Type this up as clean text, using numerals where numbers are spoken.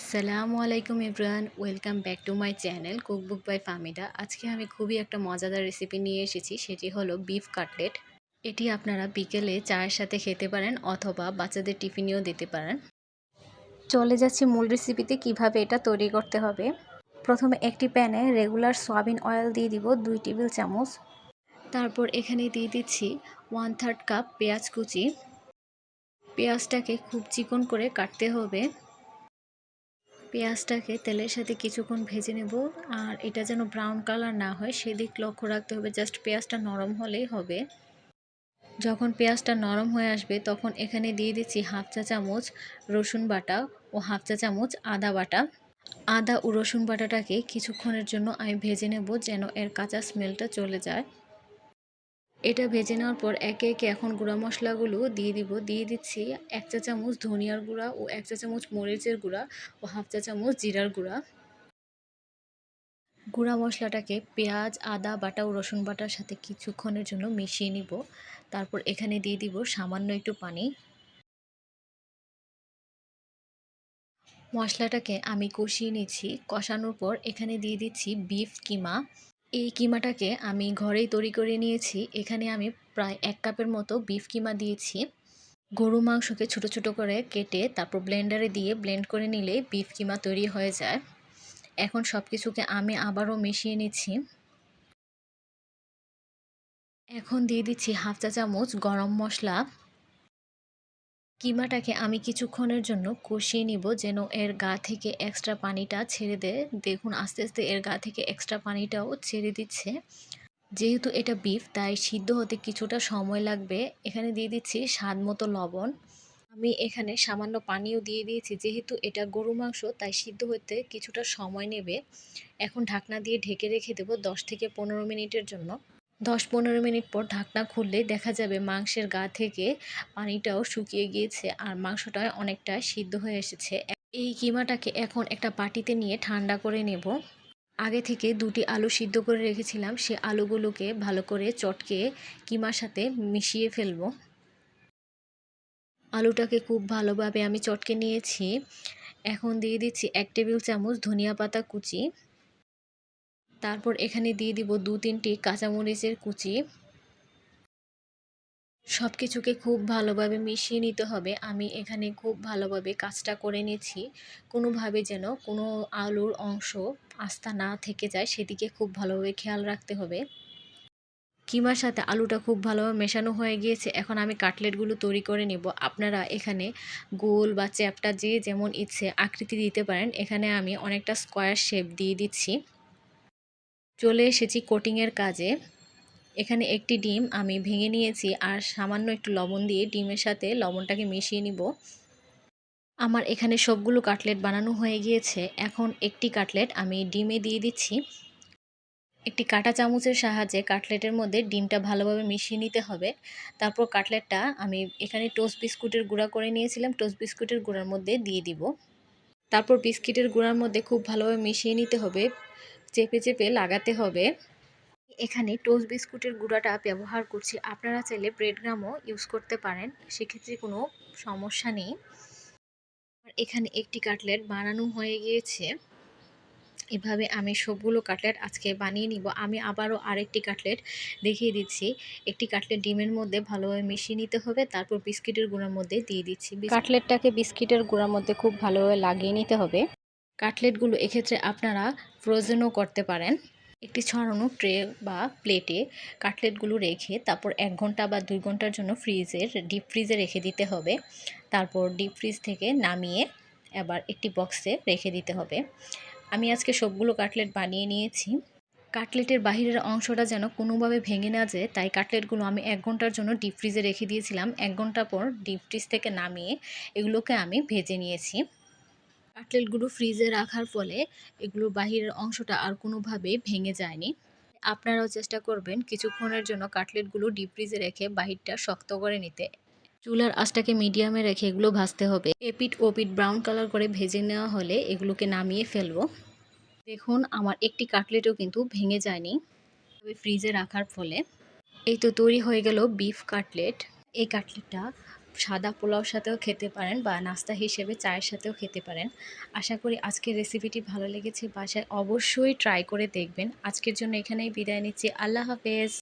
আসসালামু আলাইকুম everyone, welcome back to my channel cookbook by Fahmida. আজকে আমি খুবই একটা মজাদার রেসিপি নিয়ে এসেছি, সেটি হলো বিফ কাটলেট। এটি আপনারা বিকেলে চায়ের সাথে খেতে পারেন অথবা বাচ্চাদের টিফিনেও দিতে পারেন। চলে যাচ্ছি মূল রেসিপিতে, কিভাবে এটা তৈরি করতে হবে। প্রথমে একটি প্যানে রেগুলার সয়াবিন অয়েল দিয়ে দিব 2 টেবিল চামচ। তারপর এখানে দিয়ে দিচ্ছি 1/3 কাপ পেঁয়াজ কুচি। পেঁয়াজটাকে খুব চিকন করে কাটতে হবে। পেঁয়াজটাকে তেলের সাথে কিছুক্ষণ ভেজে নেব, আর এটা যেন ব্রাউন কালার না হয় সেদিক লক্ষ্য রাখতে হবে। জাস্ট পেঁয়াজটা নরম হলেই হবে। যখন পেঁয়াজটা নরম হয়ে আসবে তখন এখানে দিয়ে দিচ্ছি 1/2 চা চামচ রসুন বাটা ও 1/2 চা চামচ আদা বাটা। আদা ও রসুন বাটাটাকে কিছুক্ষণের জন্য আমি ভেজে নেব, যেন এর কাঁচা স্মেলটা চলে যায়। এটা ভেজে নেওয়ার পর একে একে এখন গুঁড়া মশলাগুলো দিয়ে দিচ্ছি 1 চা চামচ ধনিয়ার গুঁড়া ও 1 চা চামচ মরিচের গুঁড়া ও 1/2 চা চামচ জিরার গুঁড়া। গুঁড়া মশলাটাকে পেঁয়াজ, আদা বাটা ও রসুন বাটার সাথে কিছুক্ষণের জন্য মিশিয়ে নিব। তারপর এখানে দিয়ে দিব সামান্য একটু পানি। মশলাটাকে আমি কষিয়ে নিচ্ছি। কষানোর পর এখানে দিয়ে দিচ্ছি বিফ কিমা। এই কিমাটাকে আমি ঘরেই তৈরি করে নিয়েছি। এখানে আমি প্রায় 1 কাপের মতো বিফ কিমা দিয়েছি। গরু মাংসকে ছোট ছোট করে কেটে তারপর ব্লেন্ডারে দিয়ে ব্লেন্ড করে নিলে বিফ কিমা তৈরি হয়ে যায়। এখন সব কিছুকে আমি আবারও মিশিয়ে নিচ্ছি। এখন দিয়ে দিচ্ছি 1/2 চা চামচ গরম মশলা। কিমাটাকে আমি কিছুক্ষণের জন্য কষিয়ে নিব, যেন এর গা থেকে এক্সট্রা পানিটা ছেড়ে দেয়। দেখুন আস্তে আস্তে এর গা থেকে এক্সট্রা পানিটাও ছেড়ে দিচ্ছে। যেহেতু এটা বিফ, তাই সিদ্ধ হতে কিছুটা সময় লাগবে। এখানে দিয়ে দিচ্ছি স্বাদ মতো লবণ। আমি এখানে সামান্য পানিও দিয়ে দিয়েছি, যেহেতু এটা গরু মাংস তাই সিদ্ধ হতে কিছুটা সময় নেবে। এখন ঢাকনা দিয়ে ঢেকে রেখে দেবো 10 থেকে 15 মিনিটের জন্য। 10-15 মিনিট পর ঢাকনা খুললে দেখা যাবে মাংসের গা থেকে পানিটাও শুকিয়ে গিয়েছে আর মাংসটা অনেকটা সিদ্ধ হয়ে এসেছে। এই কিমাটাকে এখন একটা বাটিতে নিয়ে ঠান্ডা করে নেব। আগে থেকে 2টি আলু সিদ্ধ করে রেখেছিলাম, সে আলুগুলোকে ভালো করে চটকে কিমার সাথে মিশিয়ে ফেলবো। আলুটাকে খুব ভালোভাবে আমি চটকে নিয়েছি। এখন দিয়ে দিচ্ছি 1 টেবিল চামচ ধনিয়া পাতা কুচি। তারপর এখানে দিয়ে দিব 2-3টি কাঁচামরিচের কুচি। সব কিছুকে খুব ভালোভাবে মিশিয়ে নিতে হবে। আমি এখানে খুব ভালোভাবে কাজটা করে নিয়েছি। কোনোভাবে যেন কোনো আলুর অংশ আস্তা না থেকে যায়, সেদিকে খুব ভালোভাবে খেয়াল রাখতে হবে। কিমার সাথে আলুটা খুব ভালোভাবে মেশানো হয়ে গিয়েছে। এখন আমি কাটলেটগুলো তৈরি করে নেব। আপনারা এখানে গোল বা চ্যাপ্টা যে যেমন ইচ্ছে আকৃতি দিতে পারেন। এখানে আমি অনেকটা স্কোয়ার শেপ দিয়ে দিচ্ছি। চলে এসেছি কোটিংয়ের কাজে। এখানে একটি ডিম আমি ভেঙে নিয়েছি আর সামান্য একটু লবণ দিয়ে ডিমের সাথে লবণটাকে মিশিয়ে নিব। আমার এখানে সবগুলো কাটলেট বানানো হয়ে গিয়েছে। এখন একটি কাটলেট আমি ডিমে দিয়ে দিচ্ছি। একটি কাঁটা চামচের সাহায্যে কাটলেটের মধ্যে ডিমটা ভালোভাবে মিশিয়ে নিতে হবে। তারপর কাটলেটটা আমি এখানে টোস্ট বিস্কুটের গুঁড়া করে নিয়েছিলাম, টোস্ট বিস্কুটের গুঁড়ার মধ্যে দিয়ে দিব। তারপর বিস্কিটের গুঁড়ার মধ্যে খুব ভালোভাবে মিশিয়ে নিতে হবে, চেপে চেপে লাগাতে হবে। এখানে টোস্ট বিস্কুটের গুঁড়াটা ব্যবহার করছি, আপনারা চাইলে ব্রেড গ্রামও ইউজ করতে পারেন, সেক্ষেত্রে কোনো সমস্যা নেই। এখানে একটি কাটলেট বানানো হয়ে গিয়েছে। এভাবে আমি সবগুলো কাটলেট আজকে বানিয়ে নিব। আমি আবারও আরেকটি কাটলেট দেখিয়ে দিচ্ছি। একটি কাটলেট ডিমের মধ্যে ভালোভাবে মিশিয়ে নিতে হবে, তারপর বিস্কিটের গুঁড়ার মধ্যে দিয়ে দিচ্ছি। কাটলেটটাকে বিস্কিটের গুঁড়ার মধ্যে খুব ভালোভাবে লাগিয়ে নিতে হবে। কাটলেটগুলো এক্ষেত্রে আপনারা ফ্রোজেনও করতে পারেন। একটি ছড়ানো ট্রে বা প্লেটে কাটলেটগুলো রেখে তারপর 1 ঘন্টা বা 2 ঘন্টার জন্য ডিপ ফ্রিজে রেখে দিতে হবে। তারপর ডিপ ফ্রিজ থেকে নামিয়ে আবার একটি বক্সে রেখে দিতে হবে। আমি আজকে সবগুলো কাটলেট বানিয়ে নিয়েছি। কাটলেটের বাহিরের অংশটা যেন কোনোভাবে ভেঙে না যায়, তাই কাটলেটগুলো আমি 1 ঘন্টার জন্য ডিপ ফ্রিজে রেখে দিয়েছিলাম। 1 ঘন্টা পর ডিপ ফ্রিজ থেকে নামিয়ে এগুলোকে আমি ভেজে নিয়েছি। কাটলেটগুলো ফ্রিজে রাখার ফলে এগুলোর বাহিরের অংশটা আর কোনোভাবেই ভেঙে যায়নি। আপনারাও চেষ্টা করবেন কিছুক্ষণের জন্য কাটলেটগুলো ডিপ ফ্রিজে রেখে বাহিরটা শক্ত করে নিতে। চুলার আঁচটাকে মিডিয়ামে রেখে এগুলো ভাজতে হবে। এপিট ওপিট ব্রাউন কালার করে ভেজে নেওয়া হলে এগুলোকে নামিয়ে ফেলবো। দেখুন আমার একটি কাটলেটও কিন্তু ভেঙে যায়নি ফ্রিজে রাখার ফলে। এই তো তৈরি হয়ে গেল বিফ কাটলেট। এই কাটলেটটা সাদা পোলাওর সাথেও খেতে পারেন বা নাস্তা হিসেবে চায়ের সাথেও খেতে পারেন। আশা করি আজকের রেসিপিটি ভালো লেগেছে। বাসায় অবশ্যই ট্রাই করে দেখবেন। আজকের জন্য এখানেই বিদায় নিচ্ছি। আল্লাহ হাফেজ।